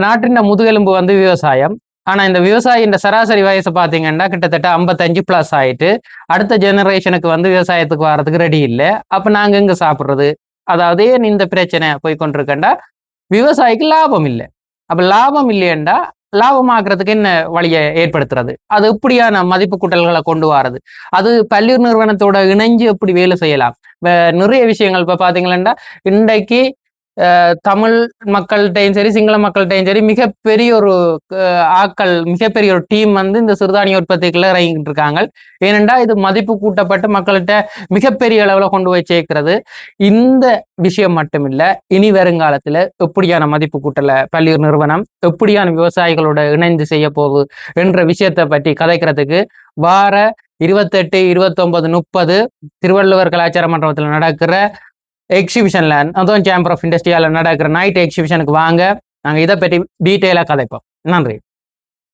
நாட்டின் முதுகெலும்பு வந்து விவசாயம். ஆனா இந்த விவசாயியின் சராசரி வயசு பாத்தீங்கன்னா கிட்டத்தட்ட 55+ ஆயிட்டு அடுத்த ஜெனரேஷனுக்கு வந்து விவசாயத்துக்கு வர்றதுக்கு ரெடி இல்லை. அப்ப நாங்க எங்க சாப்பிடுறது? அதாவது ஏன் இந்த பிரச்சனை போய் கொண்டிருக்கேன்டா விவசாயிக்கு லாபம் இல்லை. அப்ப லாபம் இல்லையேண்டா லாபமாக்குறதுக்கு என்ன வழியை ஏற்படுத்துறது? அது எப்படியான மதிப்பு கூட்டல்களை கொண்டு வர்றது? அது பல்லுயிர் நிறுவனத்தோட இணைஞ்சு எப்படி வேலை செய்யலாம்? நிறைய விஷயங்கள் இப்ப பாத்தீங்கன்னா இன்றைக்கு தமிழ் மக்கள்கிட்டையும் சரி சிங்கள மக்கள்கிட்டையும் சரி மிகப்பெரிய ஒரு ஆக்கள் மிகப்பெரிய ஒரு டீம் வந்து இந்த சிறுதானிய உற்பத்திக்குள்ள இறங்கிட்டு இருக்காங்க. ஏனென்றா இது மதிப்பு கூட்டப்பட்டு மக்கள்கிட்ட மிகப்பெரிய அளவுல கொண்டு போய் சேர்க்கிறது. இந்த விஷயம் மட்டுமில்ல, இனி வருங்காலத்துல எப்படியான மதிப்பு கூட்டல பல்லுயிர் நிறுவனம் எப்படியான விவசாயிகளோட இணைந்து செய்ய போகுது என்ற விஷயத்தை பற்றி கதைக்கிறதுக்கு வார 28, 29, 30 திருவள்ளுவர் கலாச்சார மன்றத்தில் நடக்கிற எக்ஸிபிஷன்ல அதுவும் சேம்பர் ஆஃப் இண்டஸ்ட்ரியால நடக்கிற நைட் எக்ஸிபிஷனுக்கு வாங்க. நாங்க இதை பற்றி டீட்டெயிலா கதைப்போம். நன்றி.